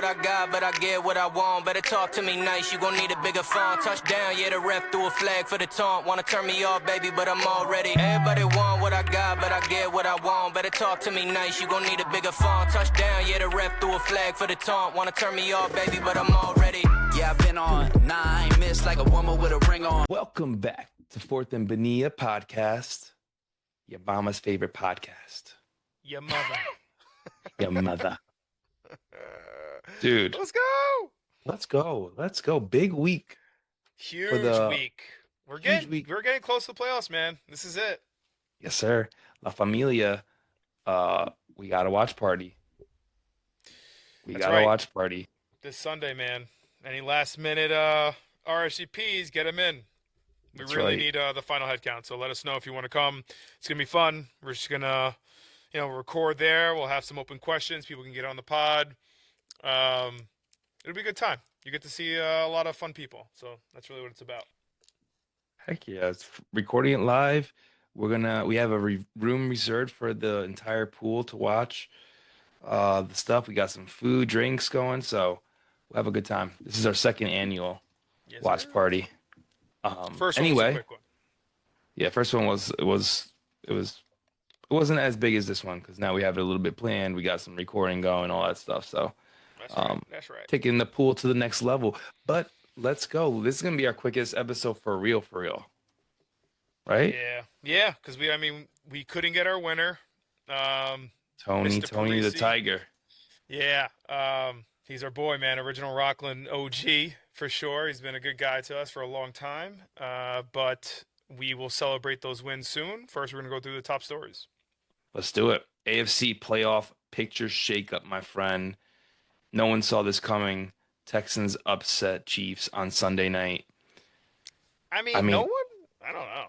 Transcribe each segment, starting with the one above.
what I got, but I get what I want. Better talk to me nice, you gon' need a bigger font. Touchdown, yeah, the ref threw a flag for the taunt. Wanna turn me off, baby, but I'm already. Everybody want what I got, but I get what I want. Better talk to me nice, you gon' need a bigger font. Touchdown, yeah, the ref threw a flag for the taunt. Wanna turn me off, baby, but I'm already. Yeah, I've been on 9, missed like a woman with a ring on. Welcome back to Fourth and Bonilla podcast, your mama's favorite podcast. Your mother. Your mother. Dude. Let's go. Let's go. Big week. Huge week. We're getting close to the playoffs, man. This is it. Yes, sir. La Familia. We got a watch party. Watch party. This Sunday, man. Any last minute RSVPs, get them in. We really need the final head count, so let us know if you want to come. It's going to be fun. We're just going to, record there. We'll have some open questions. People can get on the pod. It'll be a good time. You get to see a lot of fun people, so that's really what it's about. Heck yeah. It's recording it live. We have a room reserved for the entire pool to watch the stuff. We got some food, drinks going, so we'll have a good time. This is our second annual watch party. First one was a quick one. Yeah, first one it wasn't as big as this one because now we have it a little bit planned. We got some recording going, all that stuff. So that's right. Taking the pool to the next level. But let's go. This is gonna be our quickest episode for real. Right? Yeah. Because we couldn't get our winner. Tony the Tiger. Yeah. He's our boy, man. Original Rockland OG for sure. He's been a good guy to us for a long time. But we will celebrate those wins soon. First, we're going to go through the top stories. Let's do it. AFC playoff picture shakeup, my friend. No one saw this coming. Texans upset Chiefs on Sunday night. I mean, no one? I don't know.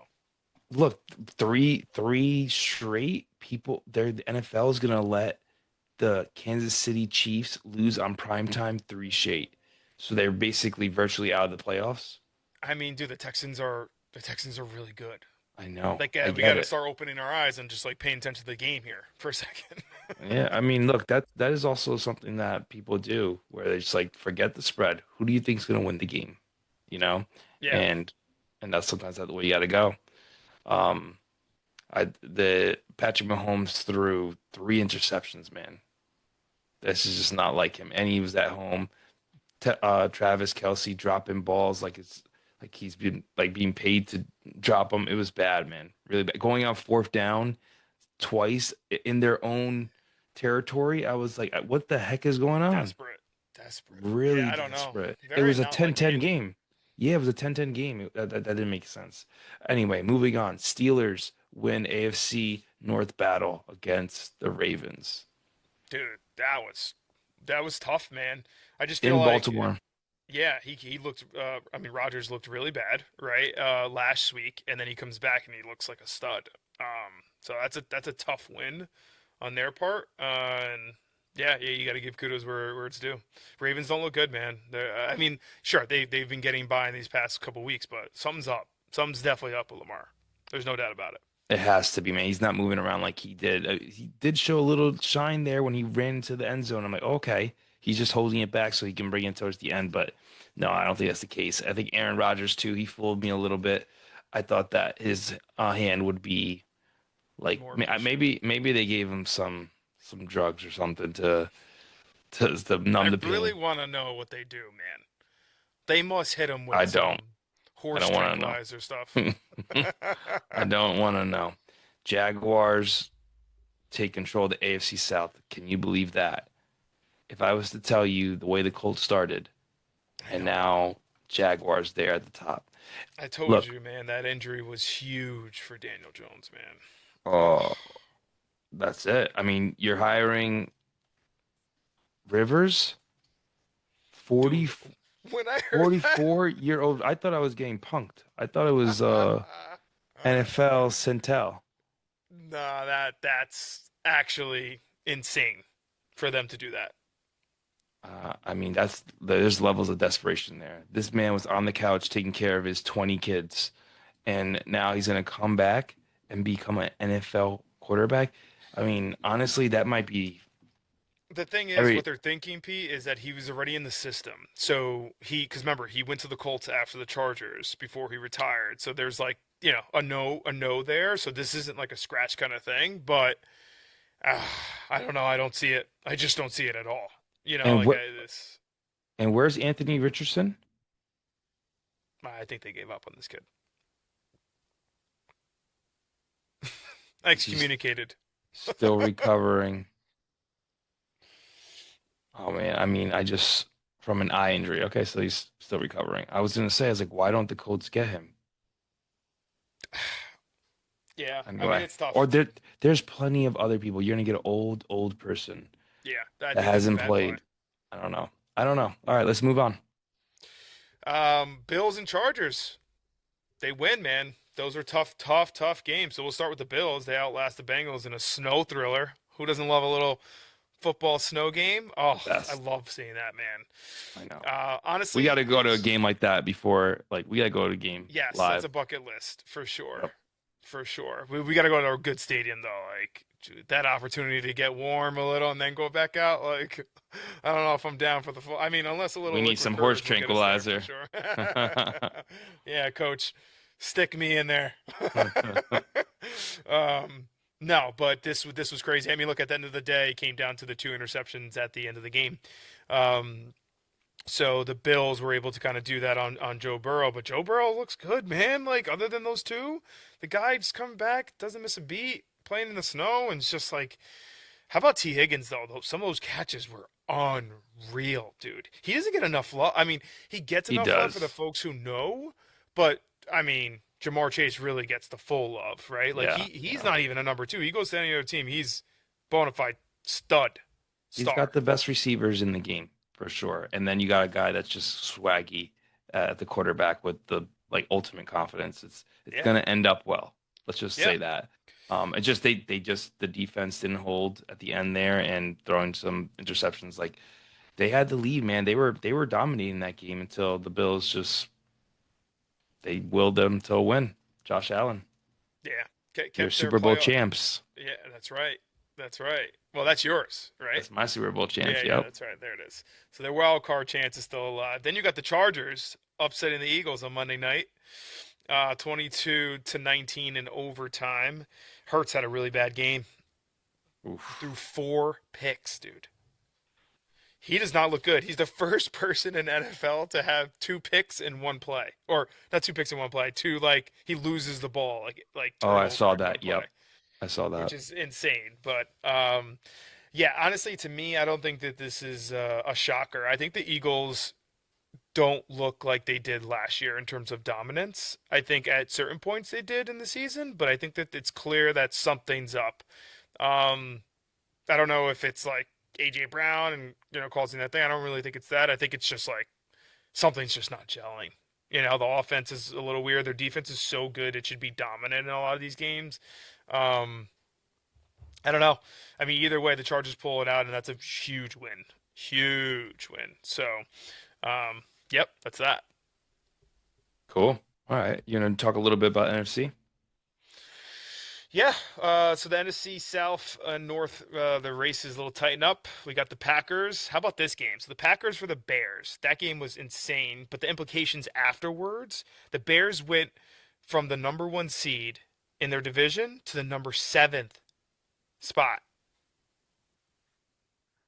Look, three straight people. The NFL is going to let the Kansas City Chiefs lose on primetime 3 straight. So they're basically virtually out of the playoffs. I mean, dude, the Texans are really good. I know. We got to start opening our eyes and just paying attention to the game here for a second. Yeah, I mean, look, that is also something that people do where they just forget the spread. Who do you think is going to win the game? Yeah. And that's sometimes the way you got to go. The Patrick Mahomes threw 3 interceptions, man. This is just not like him. And he was at home. Travis Kelce dropping balls like he's been being paid to drop them. It was bad, man. Really bad. Going on 4th down twice in their own territory. I was like, what the heck is going on? Desperate. Really I don't desperate. know. It was a 10-10 game. Yeah, it was a 10-10 game. That didn't make sense. Anyway, moving on. Steelers win AFC North battle against the Ravens. Dude, that was tough, man. I just feel in Baltimore. Yeah, he looked. Rodgers looked really bad, right? Last week, and then he comes back and he looks like a stud. So that's a tough win on their part. And yeah, you got to give kudos where it's due. Ravens don't look good, man. Sure, they've been getting by in these past couple weeks, but something's up. Something's definitely up with Lamar. There's no doubt about it. It has to be, man. He's not moving around like he did. He did show a little shine there when he ran into the end zone. I'm like, okay, he's just holding it back so he can bring it towards the end. But no, I don't think that's the case. I think Aaron Rodgers, too, he fooled me a little bit. I thought that his hand would be maybe they gave him some drugs or something to numb the pain. I really want to know what they do, man. They must hit him with horse tranquilizer stuff. I don't want to know. Jaguars take control of the AFC South. Can you believe that? If I was to tell you the way the Colts started, and now Jaguars there at the top. I told you, man, that injury was huge for Daniel Jones, man. Oh, that's it. I mean, you're hiring Rivers, 44-year-old. I thought I was getting punked. I thought it was NFL Centel. No, that's actually insane for them to do that. There's levels of desperation there. This man was on the couch taking care of his 20 kids, and now he's going to come back and become an NFL quarterback. I mean, honestly, that might be The thing is, Every what they're thinking, Pete, is that he was already in the system. So because remember, he went to the Colts after the Chargers before he retired. So there's like, a no there. So this isn't like a scratch kind of thing. But uh, I don't know. I don't see it. I just don't see it at all. and Like what and where's Anthony Richardson? I think they gave up on this kid. Excommunicated. Still recovering. Oh man, I mean, from an eye injury. Okay, so he's still recovering. I was gonna say, I was like, why don't the Colts get him? Yeah, I I mean, mean it's tough. or there's plenty of other people. You're gonna get an old person Yeah, I that think that's a hasn't bad played. point. I don't know. I don't know. All right, let's move on. Bills and Chargers. They win, man. Those are tough games. So we'll start with the Bills. They outlast the Bengals in a snow thriller. Who doesn't love a little football snow game? Oh, I Best. love seeing that, man. I know. We Honestly, got to go to a game like that before, like, we got to go to a game yes, that's live. a bucket list for sure. Yep. For sure. We got to go to a good stadium though. Like dude, that opportunity to get warm a little and then go back out. Like I don't know if I'm down for the full. I mean, unless a little We need liquid some horse courage will get us there tranquilizer. for sure. Yeah, coach, stick me in there. No, but this was crazy. I mean, look, at the end of the day, it came down to the two interceptions at the end of the game. So the Bills were able to kind of do that on Joe Burrow, but Joe Burrow looks good, man. Like other than those two, the guy just coming back, doesn't miss a beat, playing in the snow, and it's just like, how about T Higgins though? Some of those catches were unreal, dude. He doesn't get enough love. I mean, he gets He enough love for the does. folks who know, but I mean, Jamar Chase really gets the full love, right? Like Yeah. he's Yeah. not even a number two. He goes to any other team, he's bona fide stud, He's got star. the best receivers in the game for sure. And then you got a guy that's just swaggy at the quarterback with the like ultimate confidence. It's Yeah, gonna end up well. Let's just yeah. say that. It just they just the defense didn't hold at the end there and throwing some interceptions. Like they had the lead, man. They were dominating that game until the Bills just they willed them to a win. Josh Allen, Yeah, your kept their Super Bowl playoff. champs. Yeah, that's right. That's right. Well, that's yours, right? That's my Super Bowl champs. Yeah, Yep. that's right. There it is. So their wild card chance is still alive. Then you got the Chargers upsetting the Eagles on Monday night, 22-19 in overtime. Hurts had a really bad game. Oof. Threw 4 picks, dude. He does not look good. He's the first person in NFL to have 2 picks in one play, or not 2 picks in one play. Two like he loses the ball, like Oh, I turnover saw in one that. play, Yep. I saw which that. is insane. But yeah, honestly, to me, I don't think that this is a shocker. I think the Eagles don't look like they did last year in terms of dominance. I think at certain points they did in the season, but I think that it's clear that something's up. Um, I don't know if it's like AJ Brown and causing that thing. I don't really think it's that. I think it's just like something's just not gelling. The offense is a little weird. Their defense is so good; it should be dominant in a lot of these games. Um, I don't know. I mean, either way, the Chargers pull it out, and that's a huge win. Huge win. So, yep, that's that. Cool. All right. You gonna talk a little bit about NFC? Yeah. So the NFC South North, the race is a little tightened up. We got the Packers. How about this game? So the Packers for the Bears. That game was insane, but the implications afterwards, the Bears went from the number 1 seed in their division to the number 7th spot.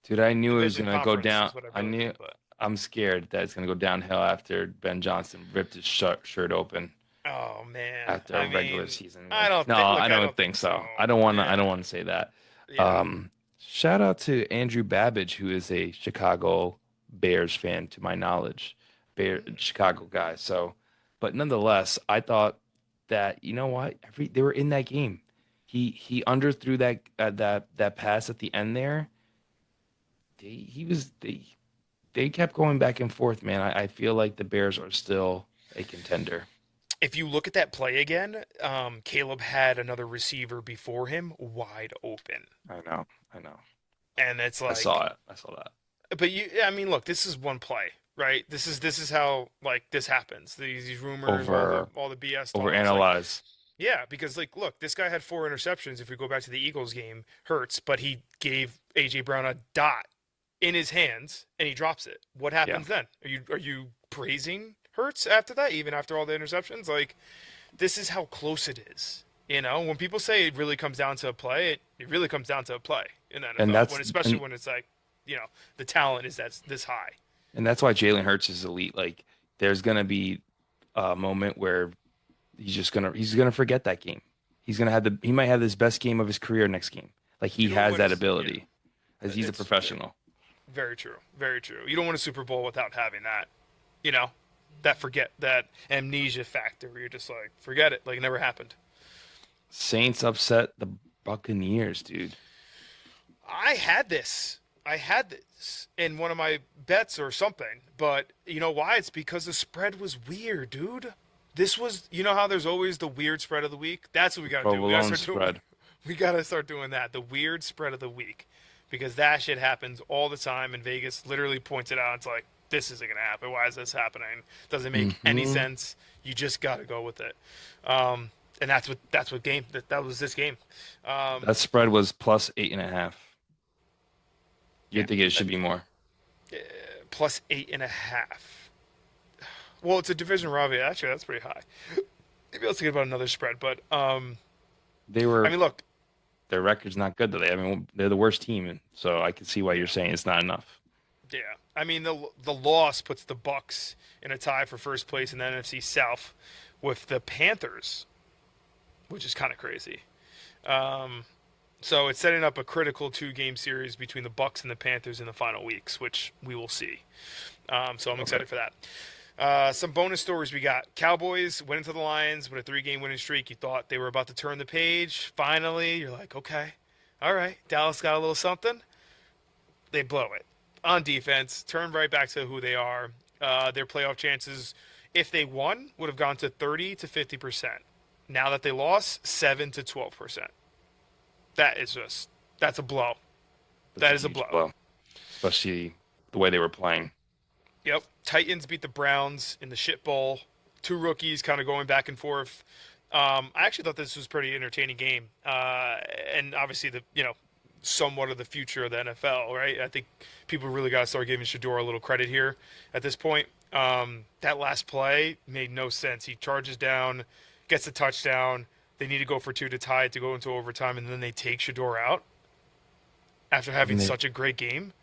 Dude, I knew it was Division gonna go conference down. is what I I really knew meant, but I'm scared that it's gonna go downhill after Ben Johnson ripped his shirt open oh man, after I a regular mean, season. I don't No, think. Look, I I don't don't think think so. so. I don't want to. I Yeah, don't want to say that. yeah. Shout out to Andrew Babbage, who is a Chicago Bears fan, to my knowledge, Chicago guy. So, but nonetheless, I thought that you know what, they were in that game. He underthrew that pass at the end there. They kept going back and forth, man. I feel like the Bears are still a contender. If you look at that play again, Caleb had another receiver before him wide open, I know, I know. and it's I saw like, it. I saw that. but I mean, look, this is one play, right? This is how like this happens. These rumors, Over all the BS talk. It's like, overanalyze. yeah, because like, look, this guy had 4 interceptions. If we go back to the Eagles game, hurts, but he gave AJ Brown a dot in his hands and he drops it. What Yeah. happens then? Are you praising Hurts after that, even after all the interceptions? Like, this is how close it is. When people say it really comes down to a play, it really comes down to a play in the And NFL. that's Especially and when it's like, the talent is that's this high. and that's why Jalen Hurts is elite. Like there's gonna be a moment where he's gonna forget that game. He might have his best game of his career next game. Like he You don't has win a that yeah, ability, as he's a it's professional. very true, very true. You don't win a Super Bowl without having that, you know, that amnesia factor where you're just like, forget it, like it never happened. Saints upset the Buccaneers, dude. I had this in one of my bets or something, but you know why? It's because the spread was weird, dude. This was, how there's always the weird spread of the week. That's what we gotta do. We gotta Provolone start doing. spread. We gotta start doing that. The weird spread of the week, because that shit happens all the time, and Vegas literally points it out. It's like, this isn't gonna happen. Why is this happening? Doesn't make any Hmm. sense. You just gotta go with it. And that's what game that was this game. That spread was plus 8.5. You Yeah, think it should be more? plus 8.5. Well, it's a division rivalry. Actually, that's pretty high. Maybe let's think about another spread. But They were I mean, look, their record's not good though. They're the worst team, and so I can see why you're saying it's not enough. yeah. I mean, the loss puts the Bucks in a tie for first place in the NFC South with the Panthers, which is kind of crazy. So it's setting up a critical two-game series between the Bucks and the Panthers in the final weeks, which we will see. So I'm excited for that. Some bonus stories we got. Cowboys went into the Lions with a 3-game winning streak. You thought they were about to turn the page. Finally, you're like, okay, all right. Dallas got a little something. They blow it on defense. Turn right back to who they are. Their playoff chances, if they won, would have gone to 30 to 50%. Now that they lost, 7 to 12%. That's a blow. That is a huge blow. Especially the way they were playing. Yep. Titans beat the Browns in the shit bowl. Two rookies kind of going back and forth. I actually thought this was a pretty entertaining game. And obviously somewhat of the future of the NFL, right? I think people really got to start giving Shador a little credit here at this point. That last play made no sense. He charges down, gets a touchdown. They need to go for 2 to tie it to go into overtime, and then they take Shador out after having such a great game.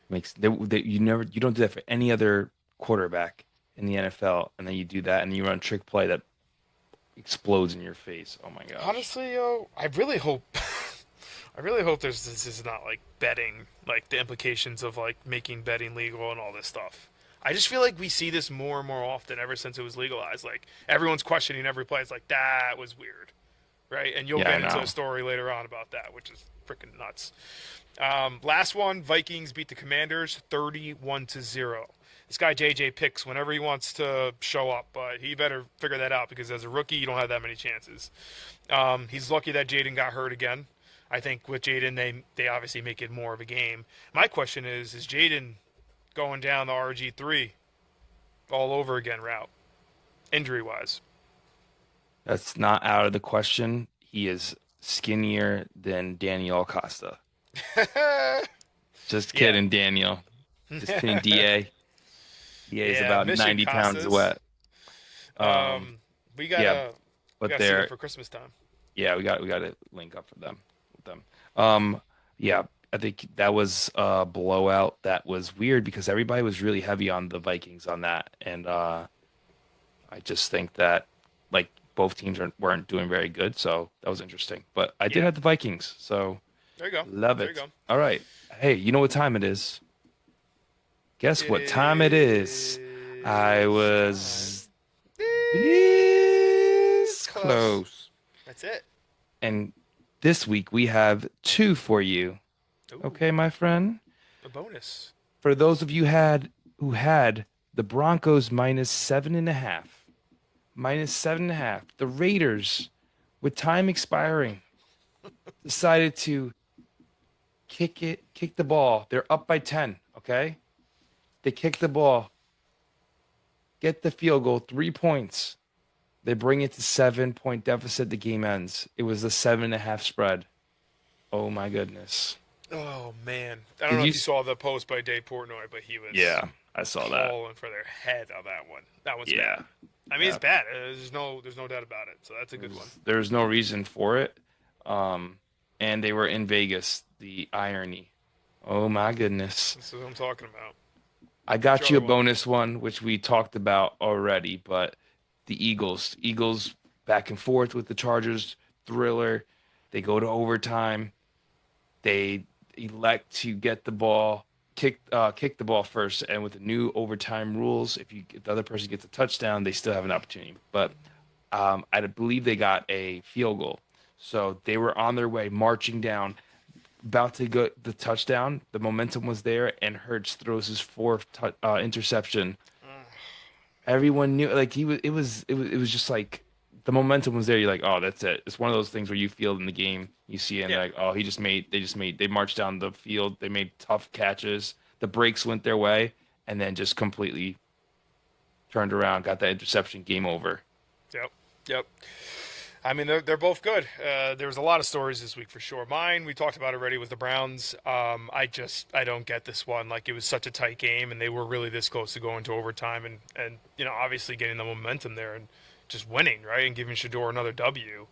You don't do that for any other quarterback in the NFL, and then you do that, and you run a trick play that explodes in your face. Oh my gosh! Honestly, yo, I really hope, I really hope this is not like betting, like the implications of like making betting legal and all this stuff. I just feel like we see this more and more often ever since it was legalized. Like everyone's questioning every play. It's like that was weird, right? And you'll Yeah, I get into know. a story later on about that, which is freaking nuts. Last one, Vikings beat the Commanders 31-0. This guy JJ picks whenever he wants to show up, but he better figure that out because as a rookie, you don't have that many chances. He's lucky that Jaden got hurt again. I think with Jaden, they obviously make it more of a game. My question is Jaden going down the RG3 all over again route, injury-wise? That's not out of the question. He is skinnier than Daniel Costa. Just kidding, Daniel. Just kidding, DA. DA is about Mission 90 pounds Costas. wet. We gotta, yeah, we but gotta see they're them for Christmas time. yeah, we got to link up for them with them. Yeah, I think that was a blowout. That was weird because everybody was really heavy on the Vikings on that, and I just think that like both teams weren't doing very good, so that was interesting. But I did have the Vikings, so There you go. love There it. you go. All right, hey, you know what time it is? Guess what time it is? I was this close. That's it. And this week we have two for you. Ooh, Okay, my friend? a bonus. For those of you who had the Broncos -7.5. -7.5. The Raiders, with time expiring, decided to kick the ball. They're up by 10, okay? They kick the ball, get the field goal, 3 points. They bring it to 7-point deficit. The game ends. It was a 7.5 spread. Oh my goodness. Oh man, I don't know if you saw the post by Dave Portnoy, but he was Yeah, I saw that. calling for their head on that one. That one's Yeah, bad. I mean, yeah. it's bad. There's no doubt about it. So that's a good one. There's no reason for it. And they were in Vegas. The irony. Oh my goodness. This is what I'm talking about. I Which got you other a one? bonus one, which we talked about already, but the Eagles. Eagles back and forth with the Chargers. Thriller. They go to overtime. They elect to get the ball, kick the ball first, and with the new overtime rules, if the other person gets a touchdown, they still have an opportunity. But I believe they got a field goal, so they were on their way, marching down, about to go the touchdown. The momentum was there, and Hurts throws his fourth interception. Everyone knew, like he was. It was just like the momentum was there. You're like, oh, that's it. It's one of those things where you feel in the game, you see, and Yeah. like, oh, they marched down the field. They made tough catches. The breaks went their way, and then just completely turned around, got that interception. Game over. Yep. Yep. I mean, they're both good. There was a lot of stories this week for sure. Mine, we talked about already, was the Browns. I don't get this one. Like, it was such a tight game, and they were really this close to going to overtime, and obviously getting the momentum there and just winning, right, and giving Shador another W,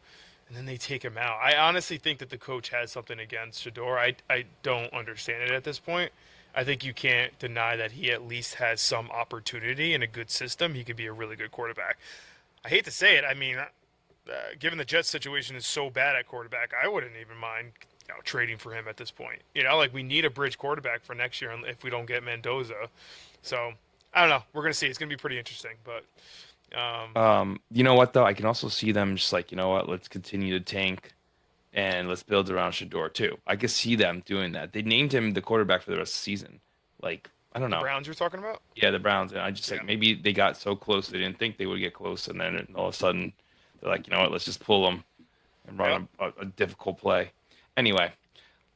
and then they take him out. I honestly think that the coach has something against Shador. I don't understand it at this point. I think you can't deny that he at least has some opportunity in a good system. He could be a really good quarterback. I hate to say it. I mean, given the Jets situation is so bad at quarterback, I wouldn't even mind trading for him at this point. Like, we need a bridge quarterback for next year if we don't get Mendoza. So I don't know. We're gonna see. It's gonna be pretty interesting. But You know what though? I can also see them just like, you know what? Let's continue to tank and let's build around Shador too. I could see them doing that. They named him the quarterback for the rest of the season. Like, I don't the know. Browns you're talking about? Yeah, the Browns. And I just Yeah. like maybe they got so close they didn't think they would get close, and then all of a sudden they're like, you know what? Let's just pull them and Yep. run a difficult play. Anyway,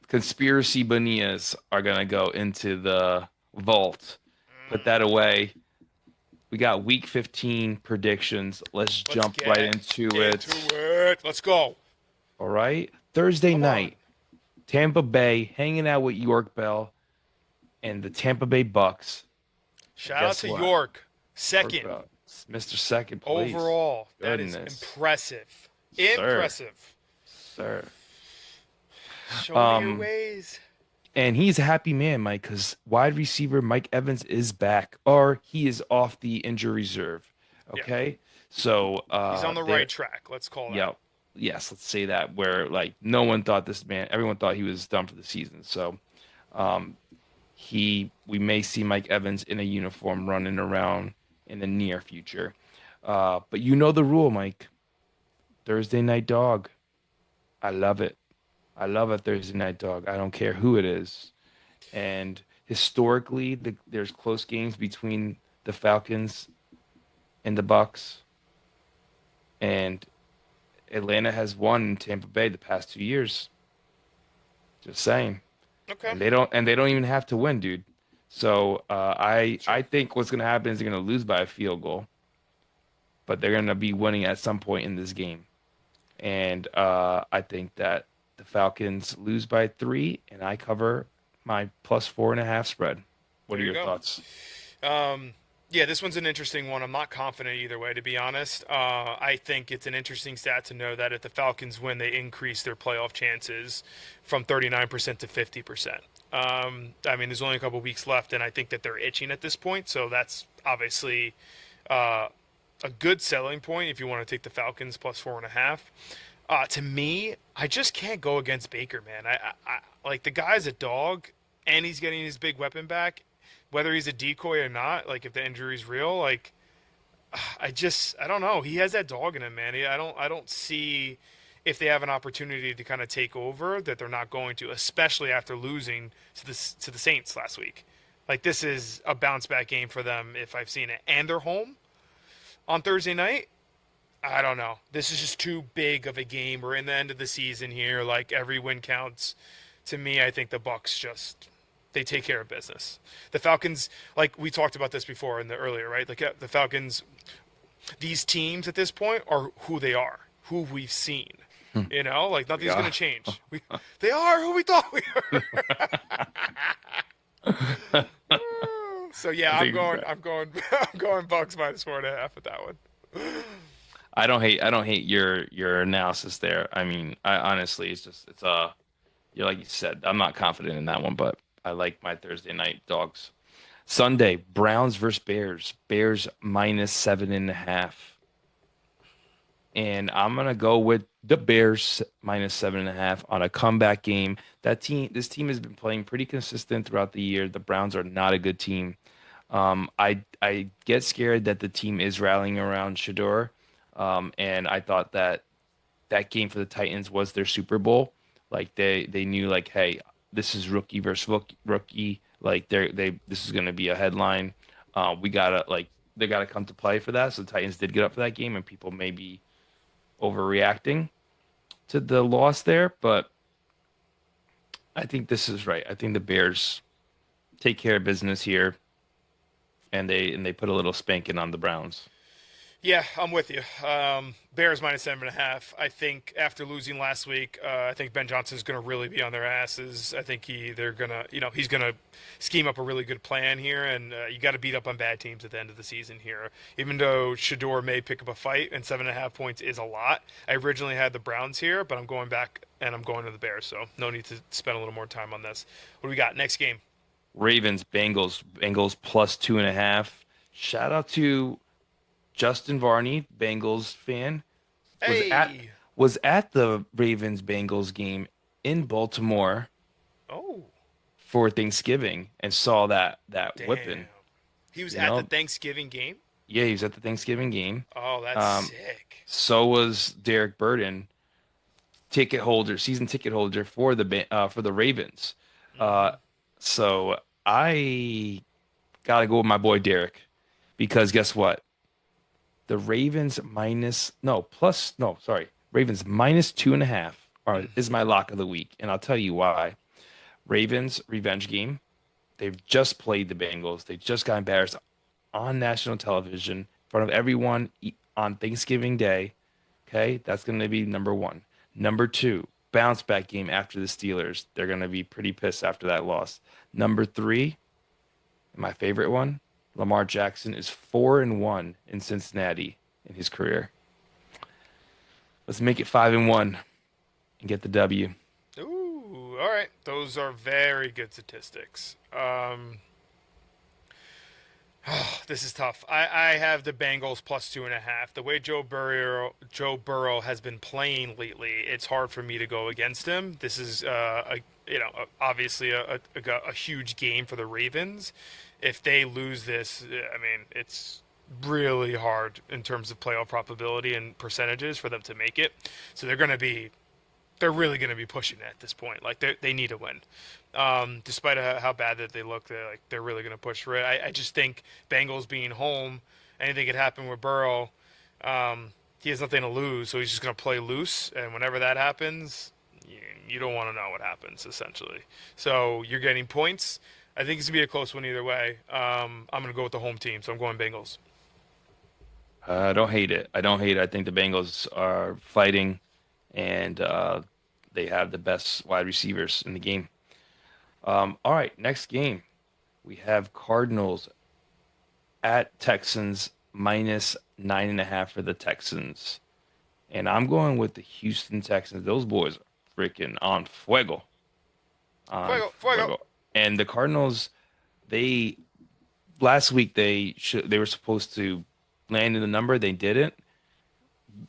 conspiracy Bonillas are gonna go into the vault. Put that away. We got week 15 predictions. Let's Let's jump right into it. Let's go. All right. Thursday Come on. night, Tampa Bay hanging out with York Bell and the Tampa Bay Bucks. Shout out Guess to what? York. York Second Bell, Mr. Second place. overall. That is Goodness. impressive. Sir. Impressive. Sir. Show me your ways. And he's a happy man, Mike, because wide receiver Mike Evans is back, or he is off the injury reserve. Yeah. Okay. So He's on the right track. Let's call that. Yeah. Yes, let's say that, where like no one thought this man, everyone thought he was done for the season. So we may see Mike Evans in a uniform running around in the near future. But you know the rule, Mike. Thursday night dog. I love it. I love a Thursday night dog. I don't care who it is. And historically, there's close games between the Falcons and the Bucks. And Atlanta has won in Tampa Bay the past 2 years. Just saying. Okay. And they don't even have to win, dude. So I think what's gonna happen is they're gonna lose by a field goal, but they're gonna be winning at some point in this game. And I think that the Falcons lose by 3, and I cover my +4.5 spread. What There are you your go. thoughts? Yeah, this one's an interesting one. I'm not confident either way, to be honest. I think it's an interesting stat to know that if the Falcons win, they increase their playoff chances from 39% to 50%. I mean, there's only a couple weeks left, and I think that they're itching at this point. So that's obviously a good selling point if you want to take the Falcons +4.5. To me, I just can't go against Baker, man. I like, the guy's a dog, and he's getting his big weapon back, whether he's a decoy or not. Like, if the injury's real, like, I don't know. He has that dog in him, man. I don't see, if they have an opportunity to kind of take over, that they're not going to, especially after losing to the Saints last week. Like, this is a bounce back game for them if I've seen it, and they're home on Thursday night. I don't know. This is just too big of a game. We're in the end of the season here. Like, every win counts. To me, I think the Bucks they take care of business. The Falcons, like we talked about this before in the earlier, right? Like, the Falcons, these teams at this point are who they are, who we've seen. You know, like nothing's Yeah. going to change. They are who we thought we were. So yeah, I I'm think going. that- I'm going. I'm going Bucks minus 4.5 with that one. I don't hate your analysis there. I mean, I honestly, it's you like you said, I'm not confident in that one, but I like my Thursday night dogs. Sunday, Browns versus Bears. Bears minus 7.5. And I'm gonna go with the Bears minus 7.5 on a comeback game. This team has been playing pretty consistent throughout the year. The Browns are not a good team. I get scared that the team is rallying around Shador, and I thought that that game for the Titans was their Super Bowl. Like they knew like, hey, this is rookie versus rookie. Like this is gonna be a headline. We gotta like they gotta come to play for that. So the Titans did get up for that game, and people may be overreacting to the loss there, but I think this is right. I think the Bears take care of business here, and they put a little spanking on the Browns. Yeah, I'm with you. Bears minus 7.5. I think after losing last week, I think Ben Johnson's going to really be on their asses. I think they're going to, he's going to scheme up a really good plan here, and you got to beat up on bad teams at the end of the season here. Even though Shador may pick up a fight, and 7.5 points is a lot. I originally had the Browns here, but I'm going back and I'm going to the Bears, so no need to spend a little more time on this. What do we got next game? Ravens, Bengals plus 2.5. Shout out to Justin Varney, Bengals fan, was at Hey, was at the Ravens Bengals game in Baltimore oh, for Thanksgiving and saw that damn, whipping. he was You at the know, Thanksgiving game. yeah, he was at the Thanksgiving game. Oh, that's Um, sick. so was Derek Burden, season ticket holder for for the Ravens. Uh, Hmm. so I gotta go with my boy Derek because guess what? The Ravens minus no plus no sorry Ravens minus 2.5 is my lock of the week, and I'll tell you why. Ravens revenge game. They've just played the Bengals. They just got embarrassed on national television in front of everyone on Thanksgiving Day. Okay, that's going to be number one. Number two, bounce back game after the Steelers. They're going to be pretty pissed after that loss. Number three, my favorite one, Lamar Jackson is 4-1 in Cincinnati in his career. Let's make it 5-1 and get the W. Ooh, all right. Those are very good statistics. This is tough. I have the Bengals plus 2.5. The way Joe Burrow has been playing lately, it's hard for me to go against him. This is obviously a huge game for the Ravens. If they lose this, I mean, it's really hard in terms of playoff probability and percentages for them to make it. So they're really going to be pushing it at this point. Like they need to win, despite how bad that they look. They're really going to push for it. I just think Bengals being home, anything could happen with Burrow. He has nothing to lose, so he's just going to play loose. And whenever that happens, you don't want to know what happens essentially. So you're getting points. I think it's going to be a close one either way. I'm going to go with the home team, so I'm going Bengals. I don't hate it. I don't hate it. I think the Bengals are fighting, and they have the best wide receivers in the game. All right, next game. We have Cardinals at Texans minus 9.5 for the Texans. And I'm going with the Houston Texans. Those boys are freaking on fuego. On Fuego, fuego. fuego. And the Cardinals, they last week they were supposed to land in the number. They didn't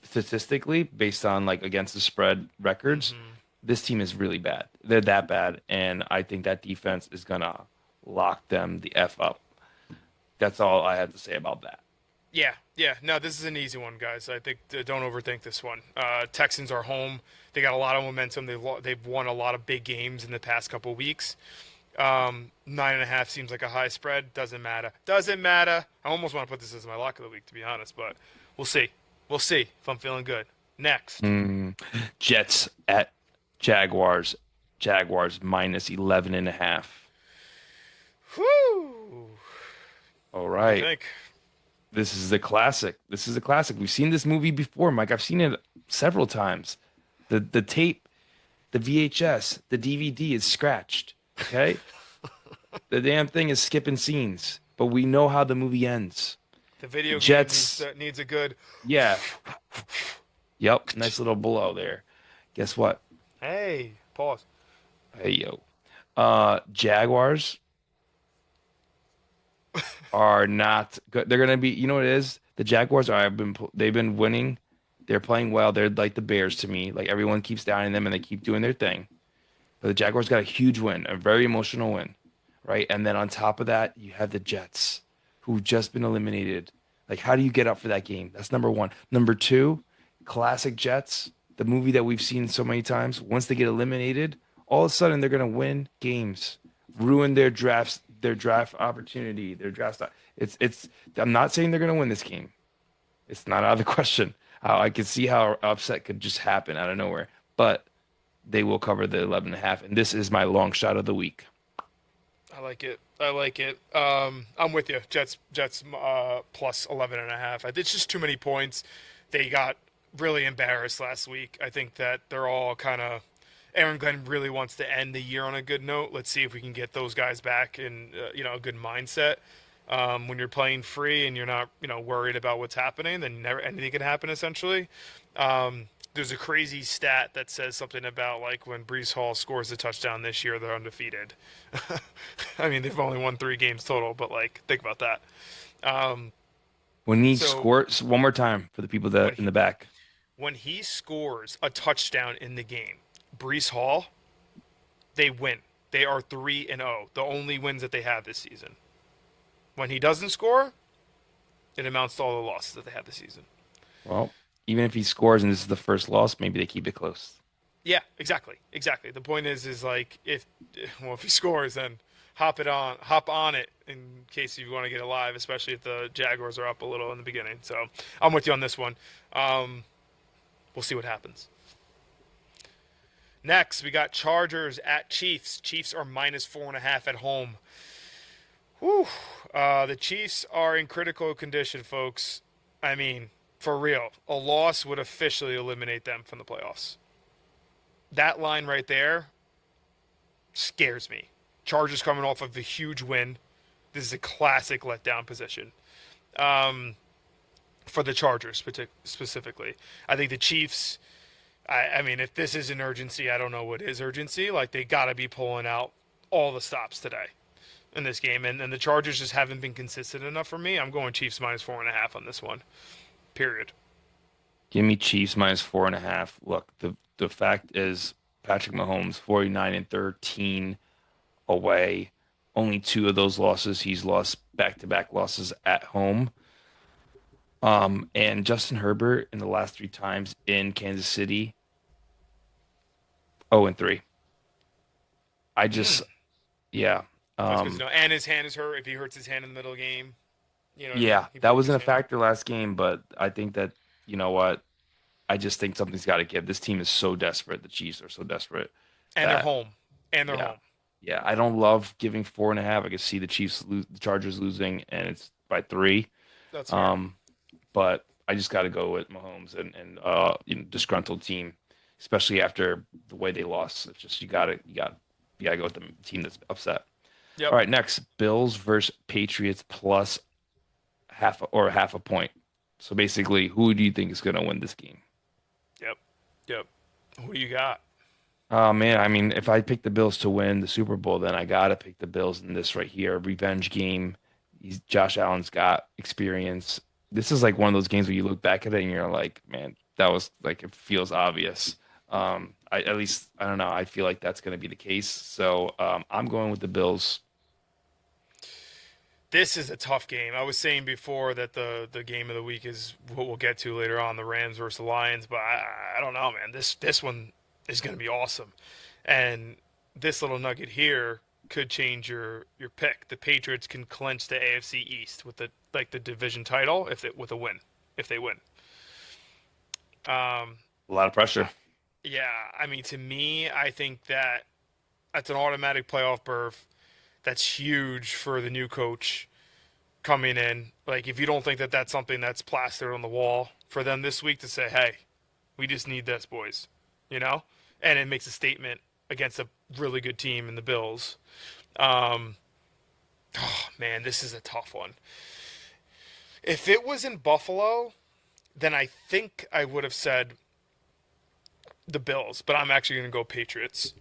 statistically based on like against the spread records. Hmm. This team is really bad. They're that bad, and I think that defense is gonna lock them the F up. That's all I have to say about that. Yeah, yeah. No, this is an easy one, guys. I think don't overthink this one. Texans are home. They got a lot of momentum. They've won a lot of big games in the past couple weeks. 9.5 seems like a high spread. Doesn't matter. Doesn't matter. I almost want to put this as my lock of the week, to be honest, but we'll see. We'll see if I'm feeling good. Next. Jets at Jaguars. Jaguars minus 11.5. Whew. All I right. think. This is a classic. This is a classic. We've seen this movie before, Mike. I've seen it several times. The tape, the VHS, the DVD is scratched. Okay, the damn thing is skipping scenes, but we know how the movie ends. The The video game Jets, needs a good. yeah, yep, nice little blow there. Guess what? Hey, pause. Hey yo, Jaguars are not good. They're gonna be. You know what it is? The Jaguars are. They've been winning. They're playing well. They're like the Bears to me. Like everyone keeps downing them, and they keep doing their thing. But the Jaguars got a huge win, a very emotional win, right? And then on top of that, you have the Jets, who've just been eliminated. Like, how do you get up for that game? That's number one. Number two, classic Jets, the movie that we've seen so many times. Once they get eliminated, all of a sudden they're gonna win games, ruin their draft opportunity, their draft stock. It's. I'm not saying they're gonna win this game. It's not out of the question. I can see how upset could just happen out of nowhere, but they will cover the 11.5, and this is my long shot of the week. I like it. I like it. I'm with you. Jets plus 11.5. It's just too many points. They got really embarrassed last week. I think that they're all kind of. Aaron Glenn really wants to end the year on a good note. Let's see if we can get those guys back in a good mindset. When you're playing free and you're not worried about what's happening, then never anything can happen essentially. There's a crazy stat that says something about like when Brees Hall scores a touchdown this year, they're undefeated. I mean, they've only won 3 games total, but like think about that. When he So scores, one more time for the people when that in the back. when he scores a touchdown in the game, Brees Hall, they win. They are 3-0, the only wins that they have this season. When he doesn't score, it amounts to all the losses that they have this season. Well, even if he scores and this is the first loss, maybe they keep it close. Yeah, exactly. The point is like if he scores, then hop on it in case you want to get alive, especially if the Jaguars are up a little in the beginning. So I'm with you on this one. We'll see what happens. Next, we got Chargers at Chiefs. Chiefs are minus 4.5 at home. Whew. The Chiefs are in critical condition, folks. I mean, for real. A loss would officially eliminate them from the playoffs. That line right there scares me. Chargers coming off of a huge win. This is a classic letdown position for the Chargers specifically. I think the Chiefs, I mean, if this is an urgency, I don't know what is urgency. Like, they got to be pulling out all the stops today in this game. And the Chargers just haven't been consistent enough for me. I'm going Chiefs minus 4.5 on this one. Period. Give me Chiefs minus 4.5. Look, the fact is Patrick Mahomes 49-13 away. Only 2 of those losses he's lost back-to-back losses at home. And Justin Herbert in the last 3 times in Kansas City 0-3. I just yeah. That's good to know. And his hand is hurt. If he hurts his hand in the middle of the game, Yeah, he that broke wasn't his a hand. factor last game, but I think that, you know what? I just think something's got to give. This team is so desperate. The Chiefs are so desperate And they're that, home. And they're yeah, home. yeah. I don't love giving 4.5. I can see the the Chargers losing, and it's by 3. That's fair. But I just got to go with Mahomes and disgruntled team, especially after the way they lost. It's just you got to go with the team that's upset. Yep. All right, next Bills versus Patriots plus half a point. So basically, who do you think is going to win this game? Yep. Who do you got? Oh man, I mean, if I pick the Bills to win the Super Bowl, then I gotta pick the Bills in this right here, revenge game. Josh Allen's got experience. This is like one of those games where you look back at it and you're like, man, that was like it feels obvious. I don't know. I feel like that's going to be the case. So I'm going with the Bills. This is a tough game. I was saying before that the game of the week is what we'll get to later on, the Rams versus the Lions, but I don't know, man. This one is going to be awesome. And this little nugget here could change your pick. The Patriots can clinch the AFC East with the division title with a win if they win. A lot of pressure. Yeah, I mean, to me, I think that's an automatic playoff berth. That's huge for the new coach coming in. Like, if you don't think that that's something that's plastered on the wall for them this week to say, hey, we just need this, boys. and it makes a statement against a really good team in the Bills. Um, oh man, this is a tough one. If it was in Buffalo, then I think I would have said the Bills, but I'm actually going to go Patriots.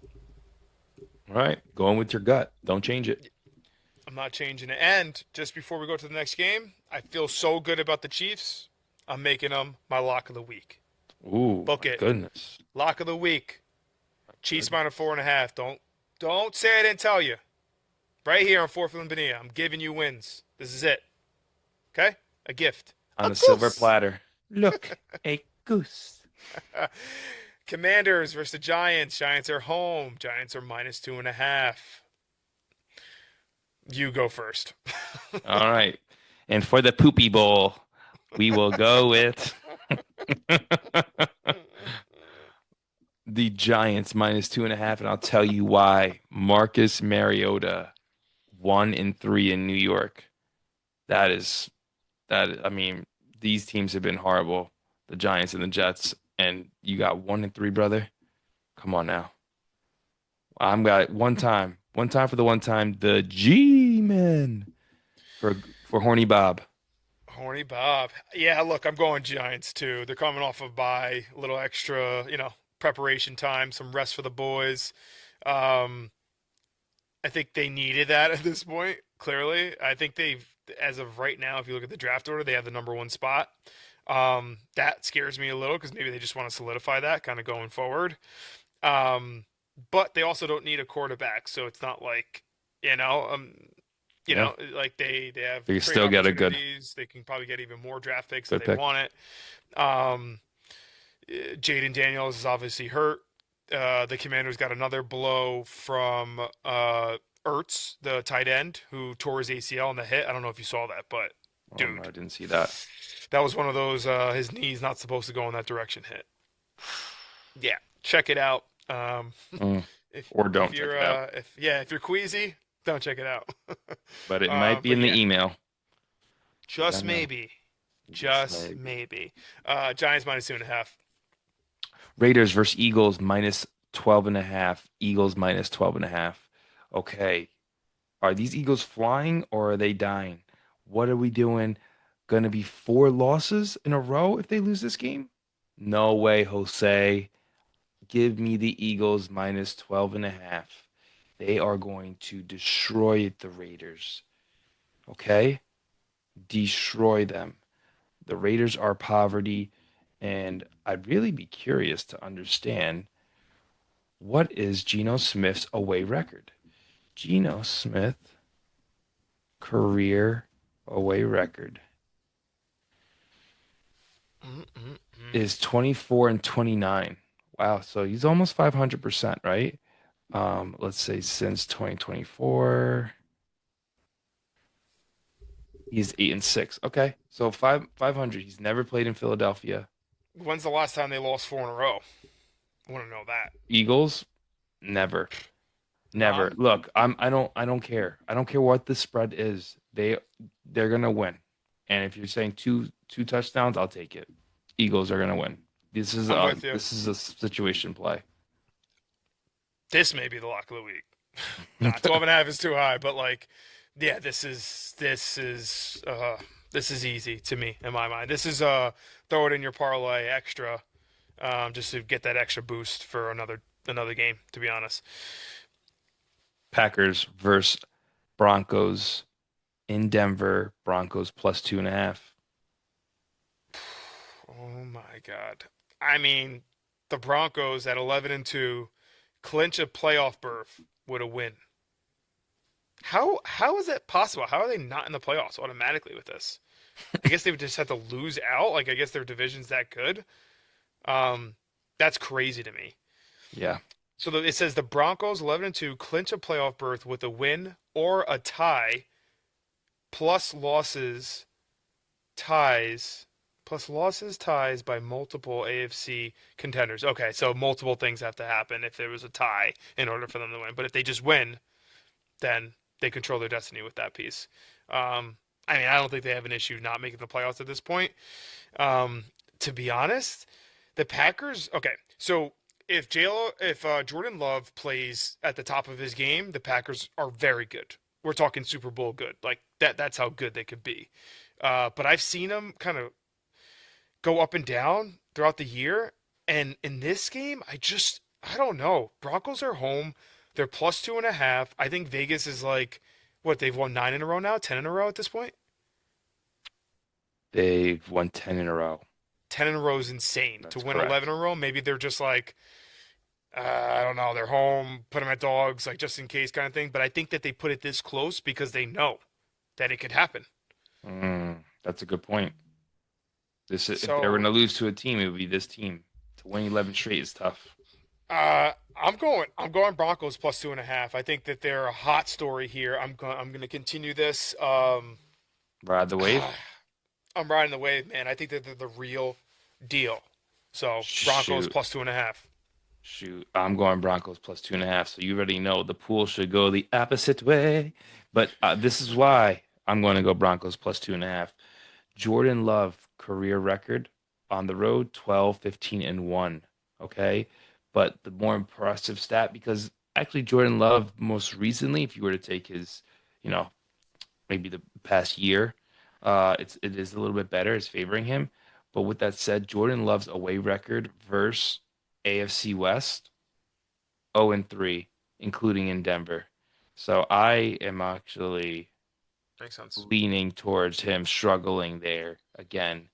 All right, going with your gut. Don't change it. I'm not changing it. And just before we go to the next game, I feel so good about the Chiefs. I'm making them my lock of the week. Ooh, Book my it. goodness. Lock of the week. Chiefs minus 4.5. Don't say I didn't tell you. Right here on Fourth and Bonilla, I'm giving you wins. This is it. Okay? A gift. On A a silver goose. platter. Look, a goose. Commanders versus the Giants. Giants are home. Giants are minus 2.5. You go first. All right. And for the poopy bowl, we will go with the Giants minus 2.5, and I'll tell you why. Marcus Mariota, 1-3 in New York. I mean, these teams have been horrible. The Giants and the Jets, and you got 1-3, brother. Come on now. I'm got one time for the one time, the G-men for Horny Bob. Horny Bob. Yeah, look, I'm going Giants too. They're coming off of bye, a little extra, preparation time, some rest for the boys. Um, I think they needed that at this point, clearly. I think as of right now, if you look at the draft order, they have the number one spot. That scares me a little because maybe they just want to solidify that kind of going forward. But they also don't need a quarterback, so it's not like, Yeah. like they have They trade still get a good opportunities. They can probably get even more draft picks if good they pick. want it. Jaden Daniels is obviously hurt. The Commanders got another blow from Ertz, the tight end, who tore his ACL in the hit. I don't know if you saw that, but Oh, no, I dude, didn't see that. that was one of those his knee's not supposed to go in that direction hit. Yeah, check it out. Mm. If Or don't if check you're it out. if you're queasy, don't check it out. But it might be But in the yeah, email. just I know. maybe, Just just maybe. maybe. Giants minus 2.5. Raiders versus Eagles minus 12.5. Eagles minus 12.5. Okay. Are these Eagles flying or are they dying? What are we doing? Gonna be 4 losses in a row if they lose this game? No way, Jose. Give me the Eagles minus 12.5. They are going to destroy the Raiders. Okay? Destroy them. The Raiders are poverty, and I'd really be curious to understand what is Geno Smith's away record. Geno Smith career away record Mm-mm-mm. is 24-29. Wow, so he's almost 500%, right? Let's say since 2024, he's 8-6. Okay, so 500. He's never played in Philadelphia. When's the last time they lost 4 in a row? I want to know that. Eagles, never. Never. Um, Look, I don't care. I don't care what the spread is. They're gonna win. And if you're saying two touchdowns, I'll take it. Eagles are gonna win. This is I'm a with you. this is a situation play. This may be the lock of the week. Nah, 12.5 is too high, but like, yeah, this is easy to me in my mind. This is throw it in your parlay extra, just to get that extra boost for another game. To be honest, Packers versus Broncos in Denver. Broncos plus 2.5. oh my God, I mean, the Broncos at 11-2 clinch a playoff berth with a win. How is that possible? How are they not in the playoffs automatically with this? I guess they would just have to lose out. Like I guess their division's that good. Um, that's crazy to me. Yeah. So it says the Broncos 11-2 clinch a playoff berth with a win or a tie, plus losses, ties, ties by multiple AFC contenders. Okay, so multiple things have to happen if there was a tie in order for them to win. But if they just win, then they control their destiny with that piece. I mean, I don't think they have an issue not making the playoffs at this point. To be honest, the Packers. Okay, so if Jordan Love plays at the top of his game, the Packers are very good. We're talking Super Bowl good. Like that's how good they could be. But I've seen them kind of go up and down throughout the year, and in this game, I don't know. Broncos are home. They're plus 2.5. I think Vegas is like what they've won 9 in a row now, 10 in a row at this point. They've won 10 in a row. 10 in a row is insane. To That's win 11 correct. in a row, maybe they're just like I don't know, they're home, put them at dogs, like just in case kind of thing. But I think that they put it this close because they know that it could happen. That's a good point. If they were So going to lose to a team, it would be this team. To win 11 straight is tough. I'm going Broncos plus 2.5. I think that they're a hot story here. I'm going to continue this. Ride the wave. I'm riding the wave, man. I think that they're the real deal. So Broncos Shoot. plus 2.5. Shoot. I'm going Broncos plus 2.5. So you already know the pool should go the opposite way. But this is why I'm going to go Broncos plus 2.5. Jordan Love career record on the road 12, 15, and 1. Okay. But the more impressive stat, because actually Jordan Love most recently, if you were to take his, you know, maybe the past year, it is a little bit better. It's favoring him. But with that said, Jordan Love's away record versus AFC West 0-3, including in Denver. So I am actually Makes sense. leaning towards him struggling there again,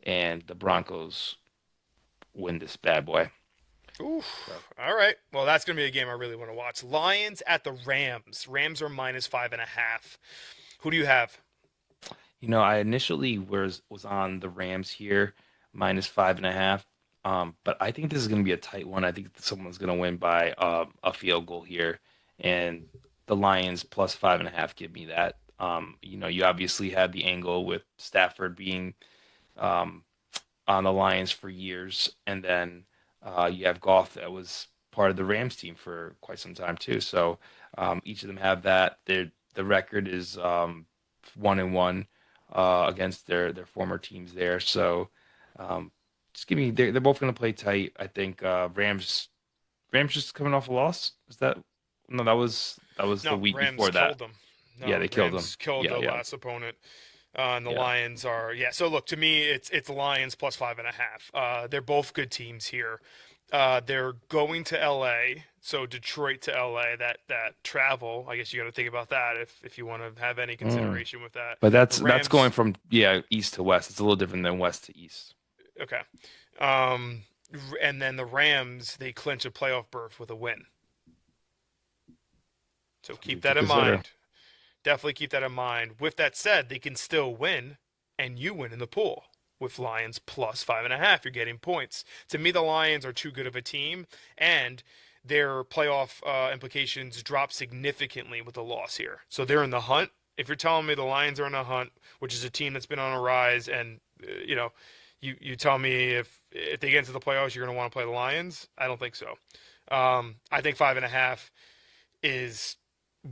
and the Broncos win this bad boy. Oof. So, All right. Well, that's going to be a game I really want to watch. Lions at the Rams. Rams are minus 5.5. Who do you have? I initially was on the Rams here, minus 5.5. But I think this is going to be a tight one. I think someone's going to win by a field goal here, and the Lions plus 5.5 give me that. You obviously had the angle with Stafford being um, on the Lions for years, and then you have Goff that was part of the Rams team for quite some time too. So each of them have that. The record is 1-1 against their former teams there. So just give me. They're both going to play tight. I think Rams just coming off a loss. Is that no? That was the No, week Rams before that. killed them. Yeah, No, they killed them. Rams killed Yeah, the yeah, last opponent. And the yeah. Lions are So look, to me, it's the Lions plus 5.5. They're both good teams here. They're going to L.A., so Detroit to L.A. That travel, I guess you got to think about that if you want to have any Mm. consideration with that. But The that's going Rams, from east to west. It's a little different than west to east. okay, um, and then the Rams they clinch a playoff berth with a win. So keep Something to that in consider. mind. Definitely keep that in mind. With that said, they can still win, and you win in the pool. With Lions plus 5.5, you're getting points. To me, the Lions are too good of a team, and their playoff implications drop significantly with the loss here. So they're in the hunt. If you're telling me the Lions are in the hunt, which is a team that's been on a rise, and you tell me if they get into the playoffs, you're going to want to play the Lions. I don't think so. I think 5.5 is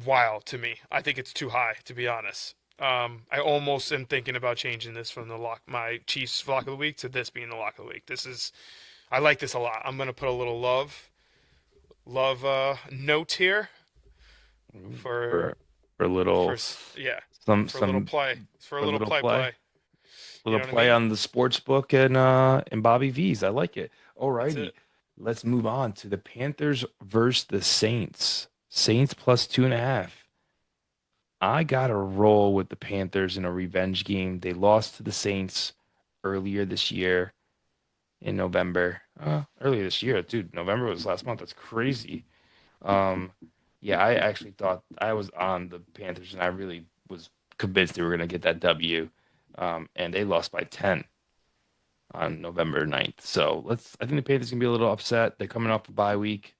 wild to me. I think it's too high, to be honest. I almost am thinking about changing this from my Chiefs lock of the week to this being the lock of the week. I like this a lot. I'm gonna put a little love note here for For for a little yeah some for a little some play for a for a little little play. play. You Little know what I play mean? on the sports book and Bobby V's. I like it. That's Alrighty. it. Let's move on to the Panthers versus the Saints. Saints plus 2.5. I got a roll with the Panthers in a revenge game. They lost to the Saints earlier this year in November. Earlier this year, dude. November was last month. That's crazy. Um, yeah, I actually thought I was on the Panthers, and I really was convinced they were going to get that W. And they lost by 10 on November 9th. So I think the Panthers can be a little upset. They're coming off a bye week.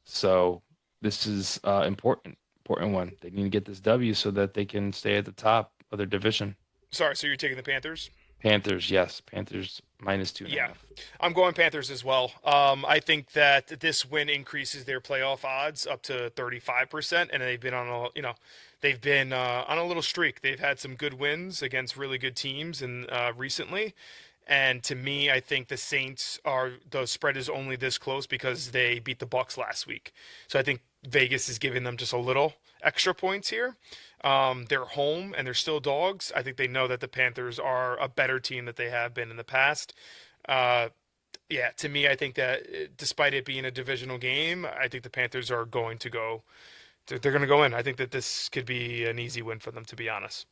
So this is important one. They need to get this W so that they can stay at the top of their division. Sorry, so you're taking the Panthers? Panthers, yes. Panthers minus two and a Yeah, half. I'm going Panthers as well. I think that this win increases their playoff odds up to 35%, and they've been on a little streak. They've had some good wins against really good teams and recently, And to me, I think the spread is only this close because they beat the Bucks last week. So I think Vegas is giving them just a little extra points here. They're home and they're still dogs. I think they know that the Panthers are a better team that they have been in the past. Uh, yeah, to me, I think that despite it being a divisional game, I think the Panthers are going to go. They're going to go in. I think that this could be an easy win for them, to be honest.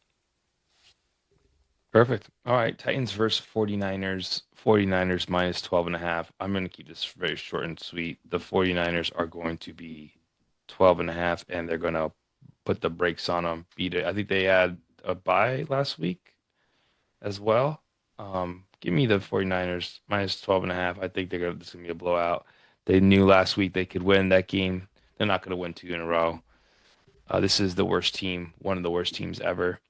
Perfect. All right. Titans versus 49ers. 49ers minus 12 and a half. I'm going to keep this very short and sweet. The 49ers are going to be 12 and a half, and they're going to put the brakes on them, beat it. I think they had a bye last week as well. Give me the 49ers minus 12 and a half. I think this is going to be a blowout. They knew last week they could win that game. They're not going to win two in a row. This is the worst team, one of the worst teams ever